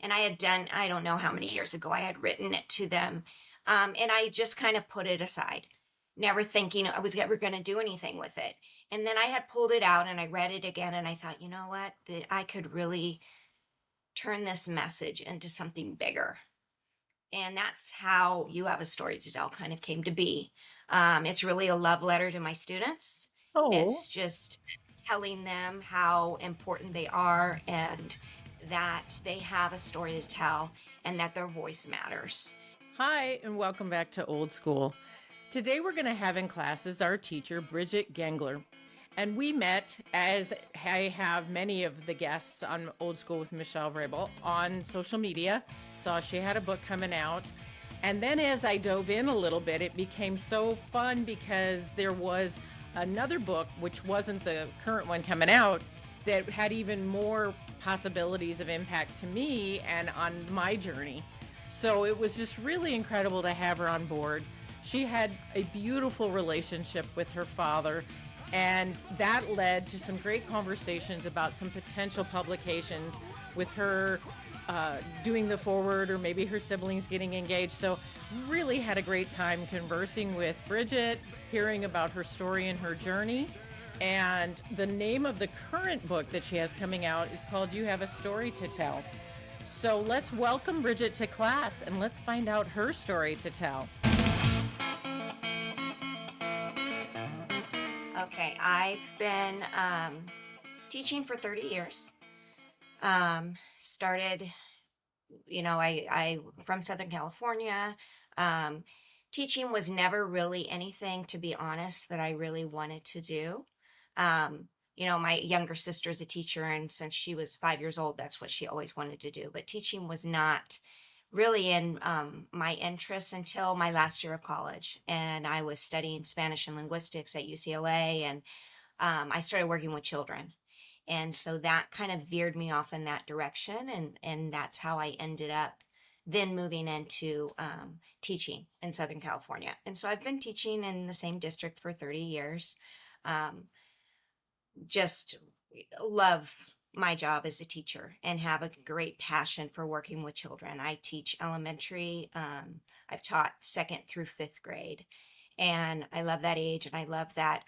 And I had done, I don't know how many years ago, I had written it to them. And I just kind of put it aside, never thinking I was ever going to do anything with it. And then I had pulled it out and I read it again and I thought, you know what? I could really turn this message into something bigger. And that's how You Have a Story to Tell kind of came to be. It's really a love letter to my students. Oh, It's just telling them how important they are and that they have a story to tell and that their voice matters. hi, and welcome back to Old School. Today we're going to have in classes our teacher, Bridget Gengler. And we met, as I have many of the guests on Old School with Michele Vrabel, on social media. Saw she had a book coming out. And then as I dove in a little bit, it became so fun because there was another book, which wasn't the current one coming out, that had even more possibilities of impact to me and on my journey. So it was just really incredible to have her on board. She had a beautiful relationship with her father, and that led to some great conversations about some potential publications with her doing the forward or maybe her siblings getting engaged. So, really had a great time conversing with Bridget, hearing about her story and her journey. And the name of the current book that she has coming out is called You Have a Story to Tell. So let's welcome Bridget to class and let's find out her story to tell. Okay, I've been teaching for 30 years. Started, I from Southern California. Um, Teaching was never really anything, to be honest, that I really wanted to do. My younger sister's a teacher, and since she was 5 years old, that's what she always wanted to do. But teaching was not really in my interest until my last year of college. And I was studying Spanish and linguistics at UCLA, and I started working with children. And so that kind of veered me off in that direction. And that's how I ended up then moving into teaching in Southern California. And so I've been teaching in the same district for 30 years. Um, just love my job as a teacher and have a great passion for working with children. I teach elementary. I've taught second through fifth grade, and I love that age. And I love that.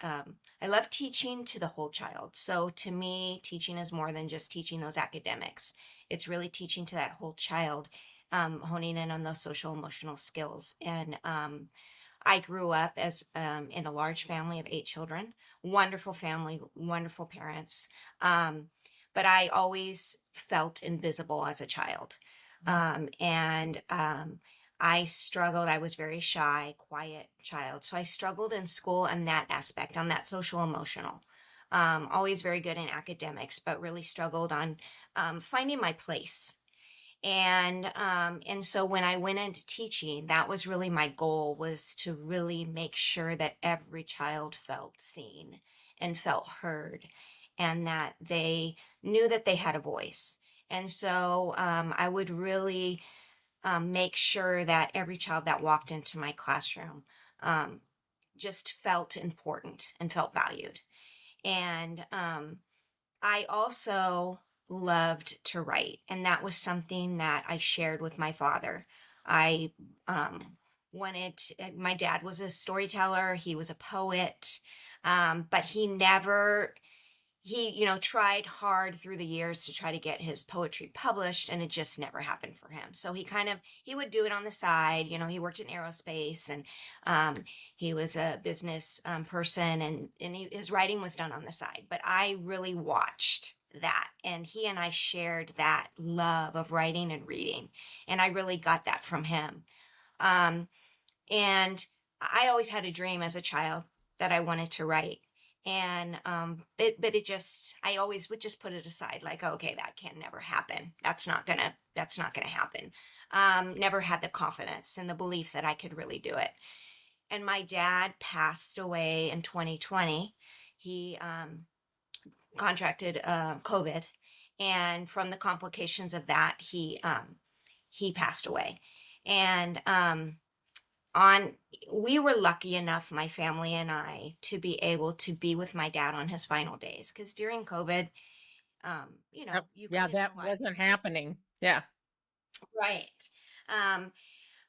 I love teaching to the whole child. So to me, teaching is more than just teaching those academics. It's really teaching to that whole child, honing in on those social emotional skills. And I grew up as in a large family of 8 children, wonderful family, wonderful parents. But I always felt invisible as a child. And I struggled. I was very shy, quiet child. So I struggled in school on that aspect, on that social emotional. Always very good in academics, but really struggled on finding my place. And so when I went into teaching, that was really my goal, was to really make sure that every child felt seen and felt heard, and that they knew that they had a voice. And so I would really make sure that every child that walked into my classroom um, just felt important and felt valued. And I also loved to write, and that was something that I shared with my father. I my dad was a storyteller, he was a poet, but he tried hard through the years to try to get his poetry published, and it just never happened for him. So he would do it on the side. He worked in aerospace, and he was a business person, and his writing was done on the side. But I really watched that, and he and I shared that love of writing and reading, and I really got that from him. um, and I always had a dream as a child that I wanted to write. And I always would just put it aside, like, okay, that can never happen. That's not gonna happen. Never had the confidence and the belief that I could really do it. And my dad passed away in 2020. He contracted COVID, and from the complications of that, he passed away. And on we were lucky enough, my family and I, to be able to be with my dad on his final days, because during COVID, Yep. you Yeah, couldn't do that a lot. wasn't happening. Yeah. Right. Um,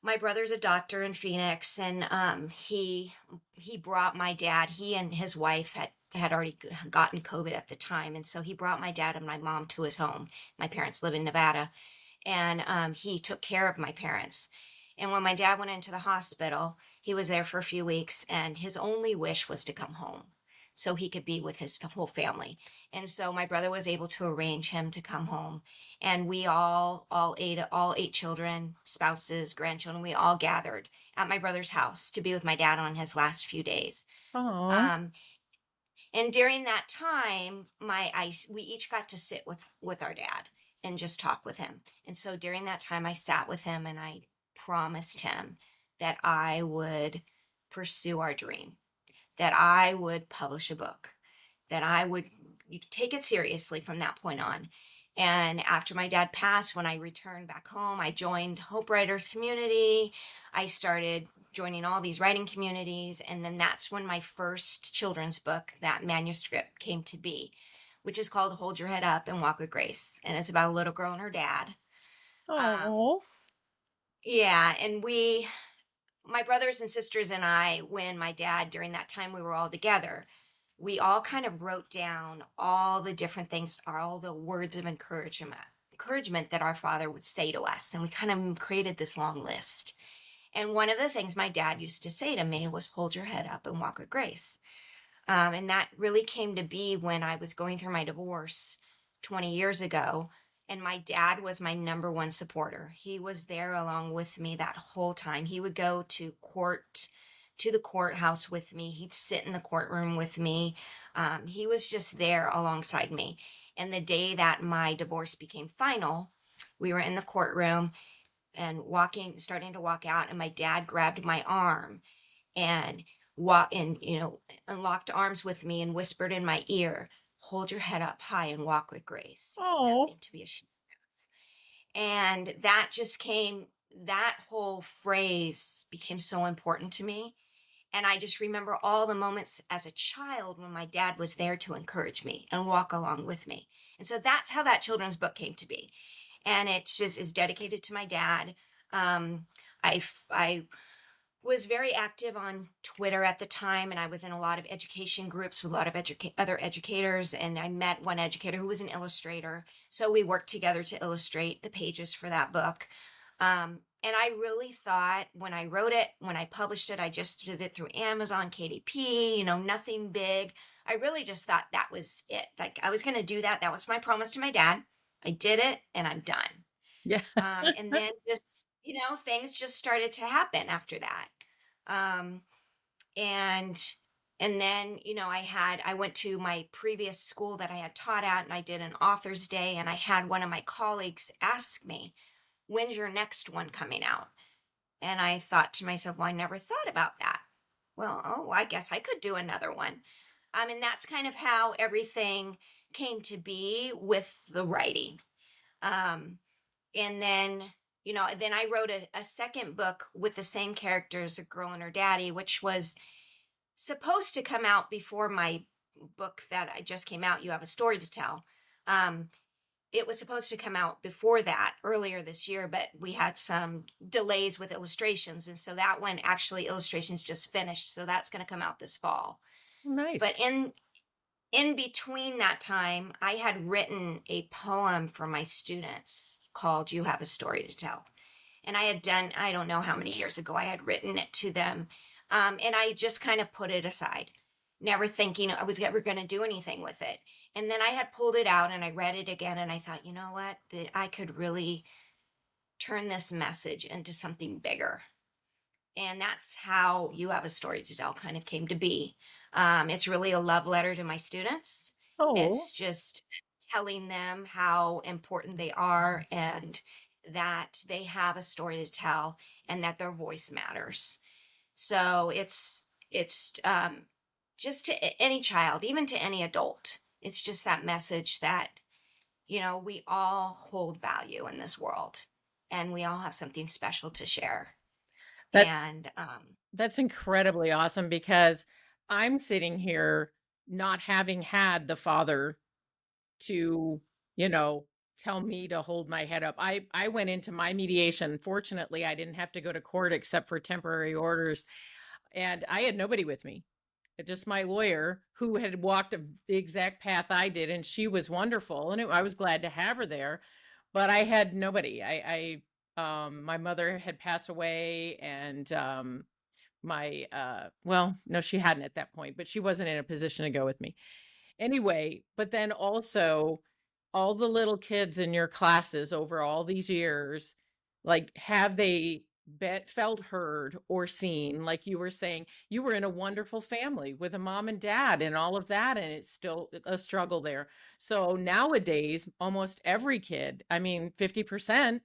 my brother's a doctor in Phoenix, and he brought my dad. He and his wife had already gotten COVID at the time, and so he brought my dad and my mom to his home. My parents live in Nevada, and he took care of my parents. And when my dad went into the hospital, he was there for a few weeks, and his only wish was to come home so he could be with his whole family. And so my brother was able to arrange him to come home, and we all eight children, spouses, grandchildren, we all gathered at my brother's house to be with my dad on his last few days. Oh, Um, and during that time, we each got to sit with our dad and just talk with him. And so during that time, I sat with him and I promised him that I would pursue our dream, that I would publish a book, that I would take it seriously from that point on. And after my dad passed, when I returned back home, I joined Hope Writers Community. I started joining all these writing communities. And then that's when my first children's book, that manuscript, came to be, which is called Hold Your Head Up and Walk with Grace. And it's about a little girl and her dad. Um, oh, yeah. And my brothers and sisters and I, when my dad, during that time we were all together, we all kind of wrote down all the different things, all the words of encouragement that our father would say to us. And we kind of created this long list. And one of the things my dad used to say to me was, hold your head up and walk with grace. And that really came to be when I was going through my divorce 20 years ago. And my dad was my number one supporter. He was there along with me that whole time. He would go to the courthouse with me. He'd sit in the courtroom with me. He was just there alongside me. And the day that my divorce became final, we were in the courtroom and starting to walk out, and my dad grabbed my arm and and locked arms with me and whispered in my ear, hold your head up high and walk with grace. You have oh. nothing to be ashamed. And that whole phrase became so important to me. And I just remember all the moments as a child when my dad was there to encourage me and walk along with me. And so that's how that children's book came to be. And it just is dedicated to my dad. Um, I was very active on Twitter at the time, and I was in a lot of education groups with a lot of other educators. And I met one educator who was an illustrator, so we worked together to illustrate the pages for that book. And I really thought when I wrote it, when I published it, I just did it through Amazon, KDP, nothing big. I really just thought that was it. Like I was going to do that. That was my promise to my dad. I did it, and I'm done. Yeah. And then just, things just started to happen after that. Um, and and then, I went to my previous school that I had taught at, and I did an author's day, and I had one of my colleagues ask me, when's your next one coming out? And I thought to myself, well, I never thought about that. Well, oh, I guess I could do another one. And that's kind of how everything came to be with the writing. Um, and then I wrote a second book with the same characters, a girl and her daddy, which was supposed to come out before my book that I just came out, You Have a Story to Tell. Um, it was supposed to come out before that earlier this year, but we had some delays with illustrations. And so that one actually illustrations just finished. So that's going to come out this fall. Nice. But in between that time, I had written a poem for my students called You Have a Story to Tell. And I had done, I don't know how many years ago, I had written it to them. And I just kind of put it aside, never thinking I was ever going to do anything with it. And then I had pulled it out and I read it again and I thought, you know what? I could really turn this message into something bigger. And that's how You Have a Story to Tell kind of came to be. It's really a love letter to my students. Oh, It's just telling them how important they are and that they have a story to tell and that their voice matters. So it's just to any child, even to any adult. It's just that message that we all hold value in this world, and we all have something special to share. that And that's incredibly awesome because I'm sitting here not having had the father to, you know, tell me to hold my head up. I went into my mediation. Fortunately, I didn't have to go to court except for temporary orders, and I had nobody with me. Just my lawyer who had walked the exact path I did, and she was wonderful, and I was glad to have her there. But I had nobody. My mother had passed away, and well, no, she hadn't at that point, but she wasn't in a position to go with me. Anyway, but then also all the little kids in your classes over all these years, like, have they felt heard or seen? Like you were saying, you were in a wonderful family with a mom and dad and all of that, and it's still a struggle there. So nowadays, almost every kid, I mean, 50%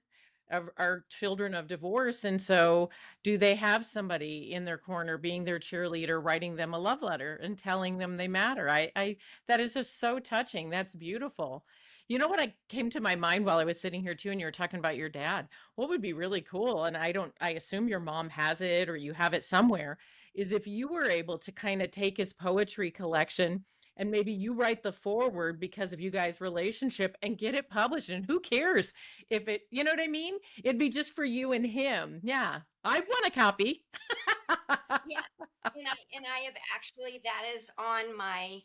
of are children of divorce. And so do they have somebody in their corner being their cheerleader, writing them a love letter and telling them they matter? I that is just so touching. That's beautiful. You know what I came to my mind while I was sitting here too, and you were talking about your dad. What would be really cool, and I assume your mom has it or you have it somewhere, is if you were able to kind of take his poetry collection and maybe you write the foreword because of you guys' relationship and get it published. And who cares if it, you know what I mean? It'd be just for you and him. Yeah. I want a copy. Yeah. And I have actually, that is on my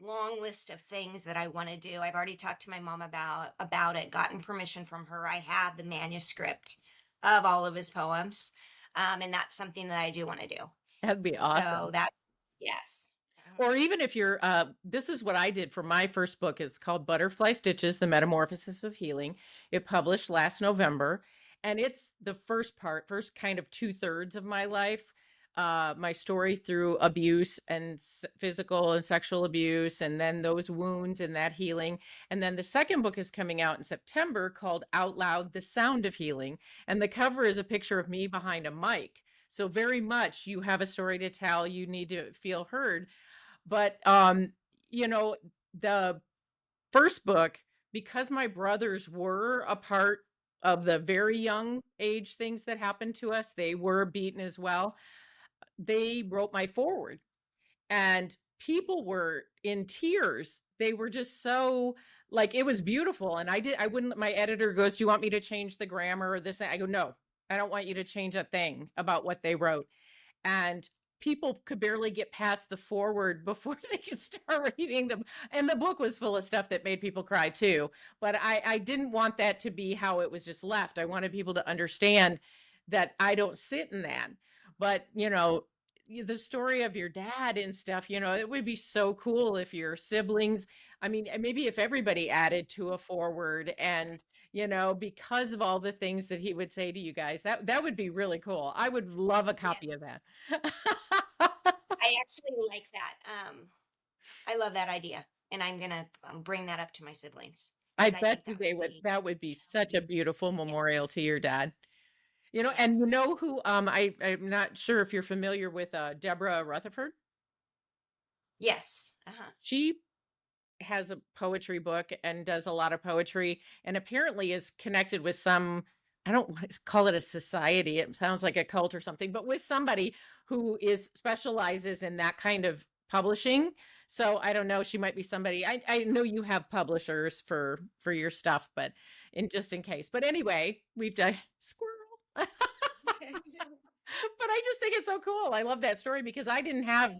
long list of things that I want to do. I've already talked to my mom about it, gotten permission from her. I have the manuscript of all of his poems. And that's something that I do want to do. That'd be So awesome. that's, yes. Or even if you're, this is what I did for my first book. It's called Butterfly Stitches, The Metamorphosis of Healing. It published last November. And it's the first kind of two-thirds of my life, my story through abuse and physical and sexual abuse, and then those wounds and that healing. And then the second book is coming out in September called Out Loud, The Sound of Healing. And the cover is a picture of me behind a mic. So very much you have a story to tell, you need to feel heard. But you know, the first book, because my brothers were a part of the very young age things that happened to us, they were beaten as well. They wrote my foreword, and people were in tears. They were just so, like, it was beautiful. And I wouldn't, my editor goes, "Do you want me to change the grammar or this?" I go, "No, I don't want you to change a thing about what they wrote." And people could barely get past the forward before they could start reading them. And the book was full of stuff that made people cry too. But I didn't want that to be how it was just left. I wanted people to understand that I don't sit in that. But, the story of your dad and stuff, it would be so cool if your siblings, I mean, maybe if everybody added to a forward and, because of all the things that he would say to you guys, that would be really cool. I would love a Yes. copy of that. I actually like that. I love that idea. And I'm going to bring that up to my siblings I because I bet think you that would they would, be, that would be such a beautiful yes, memorial to your dad. And yes, who, I'm not sure if you're familiar with Deborah Rutherford. yes. Uh-huh. She has a poetry book and does a lot of poetry, and apparently is connected with some, I don't want to call it a society, it sounds like a cult or something, but with somebody who is specializes in that kind of publishing. So I don't know, she might be somebody. I know you have publishers for your stuff, but just in case. But anyway, we've done squirrel. But I just think it's so cool. I love that story because I didn't have Yeah.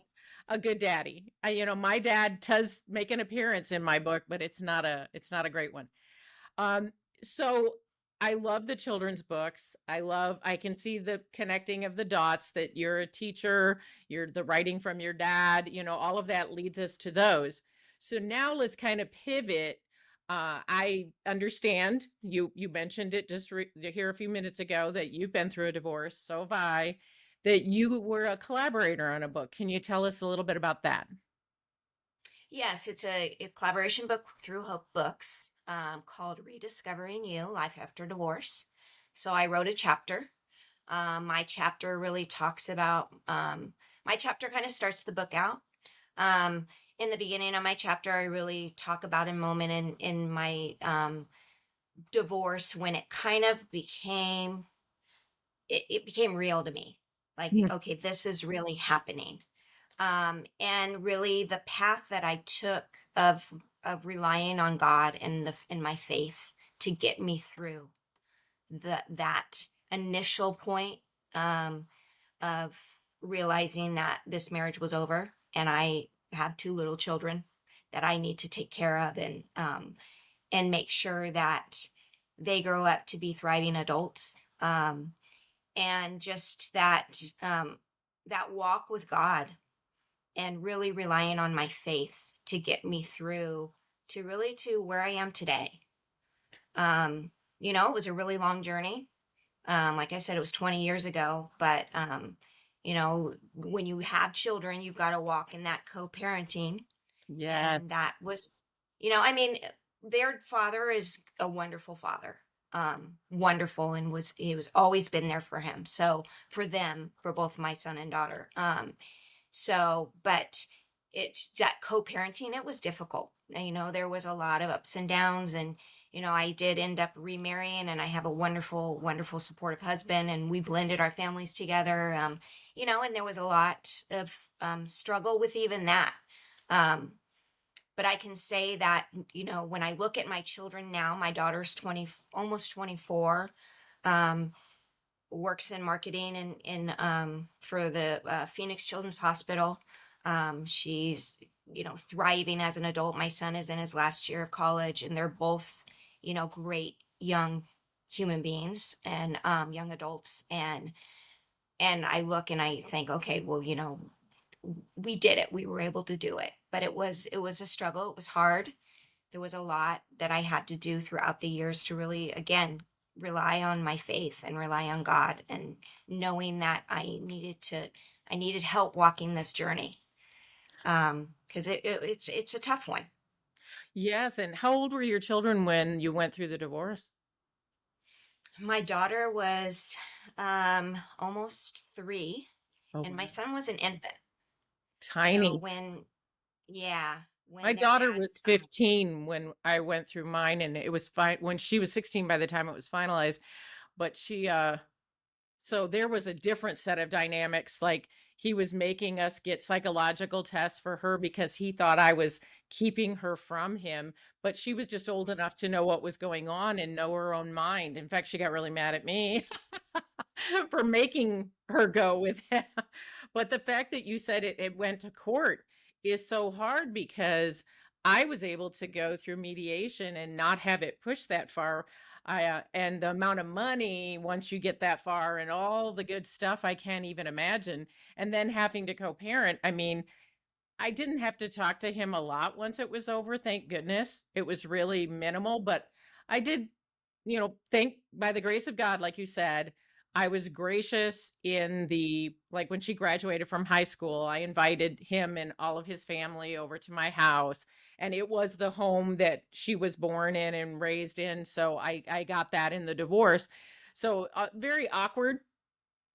a good daddy. My dad does make an appearance in my book, but it's not a great one. Um, so I love the children's books. I can see the connecting of the dots that you're a teacher, you're the writing from your dad, all of that leads us to those. So now let's kind of pivot. I understand you mentioned it just here a few minutes ago that you've been through a divorce. So have I. That you were a collaborator on a book. Can you tell us a little bit about that? Yes, it's a collaboration book through Hope Books called Rediscovering You, Life After Divorce. So I wrote a chapter. My chapter really talks about, my chapter kind of starts the book out. Um, in the beginning of my chapter, I really talk about a moment in my divorce when it kind of it became real to me. Like, Mm. okay, this is really happening. And really the path that I took of relying on God and in my faith. to get me through that initial point, um, of realizing that this marriage was over and I have two little children that I need to take care of, and make sure that they grow up to be thriving adults. And just that walk with God and really relying on my faith to get me through to where I am today. Um, it was a really long journey. Like I said, it was 20 years ago, but when you have children, you've got to walk in that co-parenting. Yes. And that was, I mean, their father is a wonderful father. Wonderful, and he was always been there for him. So for them, for both my son and daughter. But it's that co-parenting, it was difficult. There was a lot of ups and downs, and I did end up remarrying, and I have a wonderful, wonderful supportive husband, and we blended our families together. And there was a lot of struggle with even that. Um, but I can say that, when I look at my children now, my daughter's 20, almost 24. Um, Works in marketing for the Phoenix Children's Hospital. She's thriving as an adult. My son is in his last year of college, and they're both great young human beings and young adults. And I look and I think, okay, well, we did it. We were able to do it, but it was a struggle. It was hard. There was a lot that I had to do throughout the years to really, again, rely on my faith and rely on God, and knowing that I needed help walking this journey. Because it's a tough one. Yes. And how old were your children when you went through the divorce? My daughter was almost 3, Oh, and my wow. son was an infant. So Tiny. yeah, My when their daughter dad, was 15 when I went through mine, and it was fine when she was 16 by the time it was finalized. But so there was a different set of dynamics. Like, he was making us get psychological tests for her because he thought I was keeping her from him, but she was just old enough to know what was going on and know her own mind. In fact, she got really mad at me for making her go with him. But the fact that you said it went to court is so hard, because I was able to go through mediation and not have it pushed that far. And the amount of money once you get that far and all the good stuff, I can't even imagine. And then having to co-parent, I mean, I didn't have to talk to him a lot once it was over, thank goodness. It was really minimal, but I did, thank by the grace of God, like you said, I was gracious in like when she graduated from high school, I invited him and all of his family over to my house. And it was the home that she was born in and raised in. So I got that in the divorce. So very awkward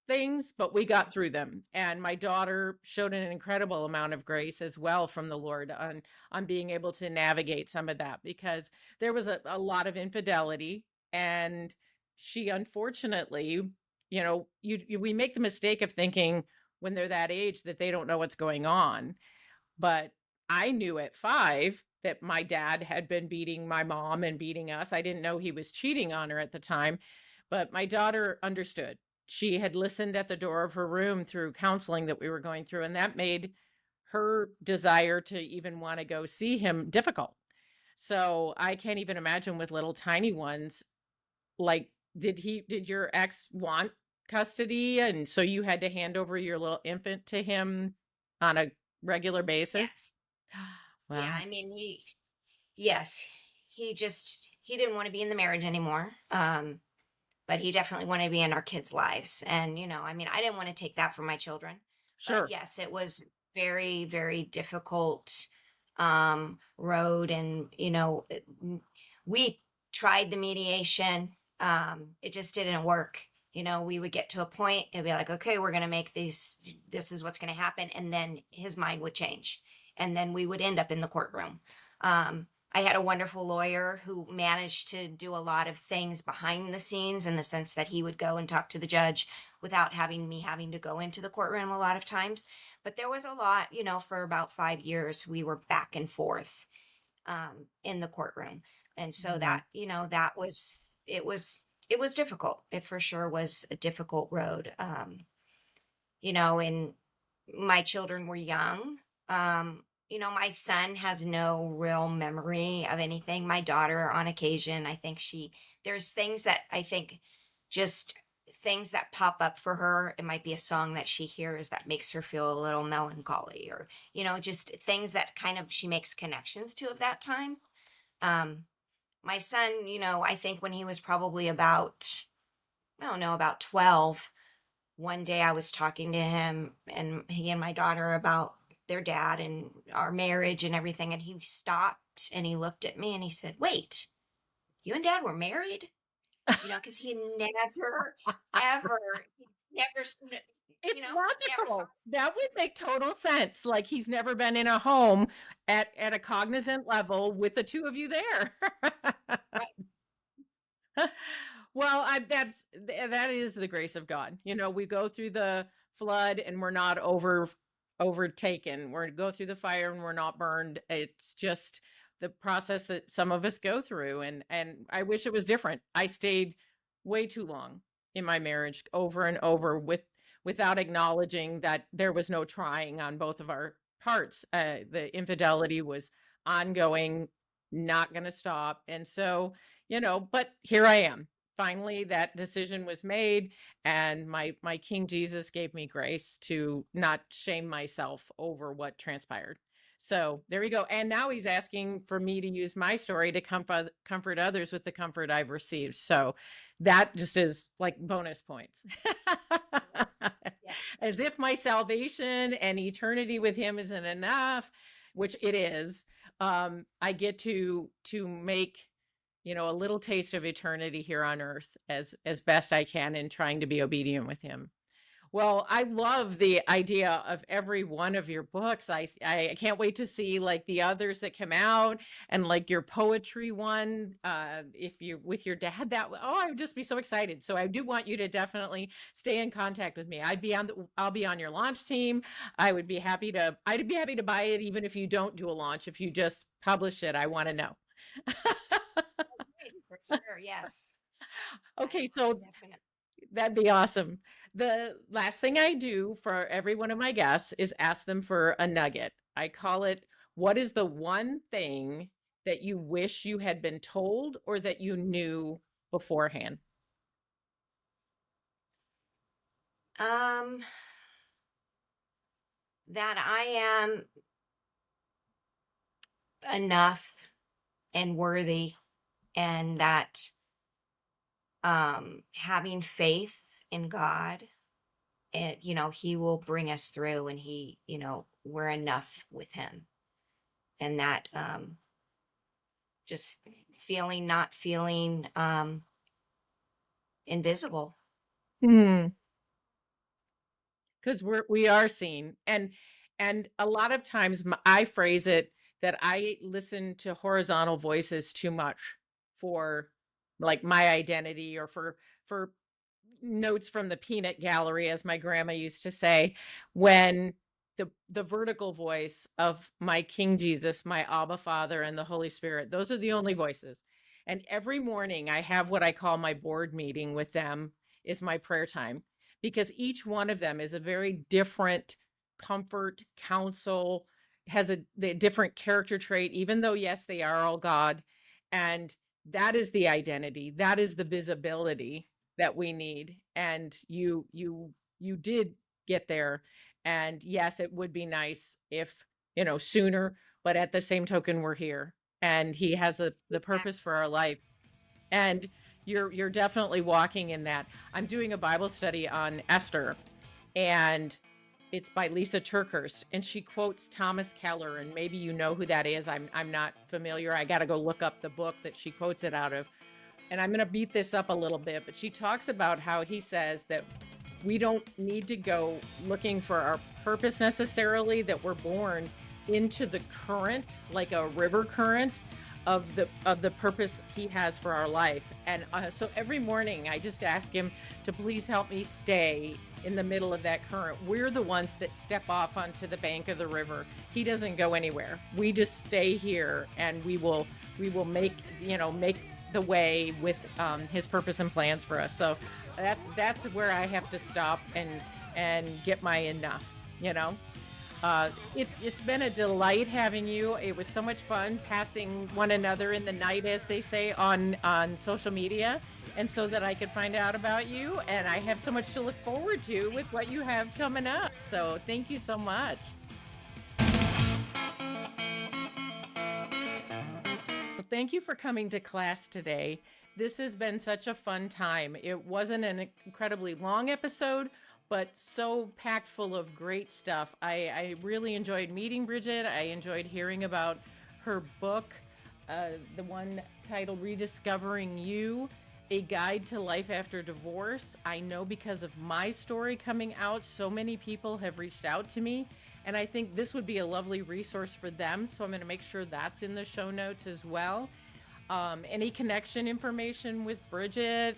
things, but we got through them. And my daughter showed an incredible amount of grace as well from the Lord on being able to navigate some of that, because there was a lot of infidelity. And she unfortunately, we make the mistake of thinking when they're that age that they don't know what's going on. But I knew at 5 that my dad had been beating my mom and beating us. I didn't know he was cheating on her at the time, but my daughter understood. She had listened at the door of her room through counseling that we were going through, and that made her desire to even want to go see him difficult. So I can't even imagine with little tiny ones. Like, did your ex want custody? And so you had to hand over your little infant to him on a regular basis? yes, yeah. Wow. I mean, yes, he didn't want to be in the marriage anymore. But he definitely wanted to be in our kids' lives. And, I mean, I didn't want to take that from my children. But Sure. yes, it was very, very difficult road. And, we tried the mediation. It just didn't work. We would get to a point, it'd be like, okay, we're going to make this is what's going to happen. And then his mind would change. And then we would end up in the courtroom. I had a wonderful lawyer who managed to do a lot of things behind the scenes, in the sense that he would go and talk to the judge without having me having to go into the courtroom a lot of times. But there was a lot, for about 5 years, we were back and forth in the courtroom. And so Mhm. that, that it was difficult. It for sure was a difficult road. And my children were young. My son has no real memory of anything. My daughter, on occasion, I think there's things that I think just things that pop up for her. It might be a song that she hears that makes her feel a little melancholy, or, just things that kind of she makes connections to of that time. Um, my son, I think when he was probably about, I don't know, about 12, one day I was talking to him and he and my daughter about their dad and our marriage and everything. And he stopped and he looked at me and he said, "Wait, you and dad were married?" Because he never, ever, he never, It's never saw. logical. That would make total sense. Like he's never been in a home at a cognizant level with the two of you there. Right. Well, that is the grace of God. We go through the flood and we're not overtaken. We go through the fire and we're not burned. It's just the process that some of us go through, and I wish it was different. I stayed way too long in my marriage over and over without acknowledging that there was no trying on both of our parts. The infidelity was ongoing, not going to stop. And so, but here I am. Finally, that decision was made, and my King Jesus gave me grace to not shame myself over what transpired. So there we go. And now he's asking for me to use my story to comfort others with the comfort I've received. So that just is like bonus points. Right. Yeah. As if my salvation and eternity with him isn't enough, which it is. I get to make a little taste of eternity here on earth as best I can in trying to be obedient with him. Well, I love the idea of every one of your books. I can't wait to see like the others that come out, and like your poetry one. If you with your dad, I would just be so excited. So I do want you to definitely stay in contact with me. I'll be on your launch team. I'd be happy to buy it even if you don't do a launch. If you just publish it, I want to know. Right, for sure. Yes. Okay, I so definitely. that'd be awesome. The last thing I do for every one of my guests is ask them for a nugget. I call it, what is the one thing that you wish you had been told or that you knew beforehand? Um, that I am enough and worthy, and that having faith in God, he will bring us through, and we're enough with him. And that just feeling not feeling invisible. Hmm. Because we are seen, and a lot of times I phrase it that I listen to horizontal voices too much for like my identity, or for notes from the peanut gallery, as my grandma used to say, when the vertical voice of my King Jesus, my Abba Father, and the Holy Spirit, those are the only voices. And every morning I have what I call my board meeting with them, is my prayer time, because each one of them is a very different comfort, counsel, has a different character trait, even though, yes, they are all God. And that is the identity, that is the visibility that we need. And you did get there. And yes, it would be nice if, sooner, but at the same token, we're here. And he has the purpose Exactly. for our life. And you're definitely walking in that. I'm doing a Bible study on Esther, and it's by Lisa Turkhurst, and she quotes Thomas Keller, and maybe you know who that is. I'm not familiar. I got to go look up the book that she quotes it out of. And I'm going to beat this up a little bit, but she talks about how he says that we don't need to go looking for our purpose necessarily, that we're born into the current, like a river current of the purpose he has for our life. And so every morning I just ask him to please help me stay in the middle of that current. We're the ones that step off onto the bank of the river. He doesn't go anywhere. We just stay here, and we will we will make the way with his purpose and plans for us. So that's where I have to stop and get my enough. You know, it's been a delight having you. It was so much fun passing one another in the night, as they say, on social media, and so that I could find out about you. And I have so much to look forward to with what you have coming up. So thank you so much. Well, thank you for coming to class today. This has been such a fun time. It wasn't an incredibly long episode, but so packed full of great stuff. I really enjoyed meeting Bridget. I enjoyed hearing about her book, the one titled Rediscovering You, A Guide to Life After Divorce. I know because of my story coming out, so many people have reached out to me, and I think this would be a lovely resource for them. So I'm going to make sure that's in the show notes as well. Any connection information with Bridget,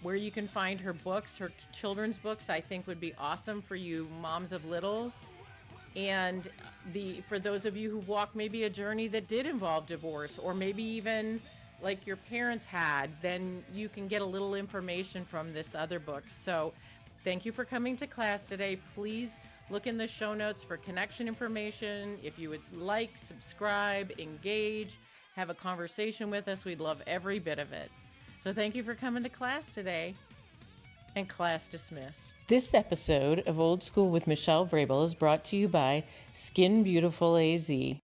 where you can find her books, her children's books, I think would be awesome for you moms of littles. And for those of you who've walked maybe a journey that did involve divorce, or maybe even like your parents had, then you can get a little information from this other book. So thank you for coming to class today. Please look in the show notes for connection information. If you would like, subscribe, engage, have a conversation with us, we'd love every bit of it. So thank you for coming to class today. And class dismissed. This episode of Old School with Michele Vrabel is brought to you by Skin Beautiful AZ.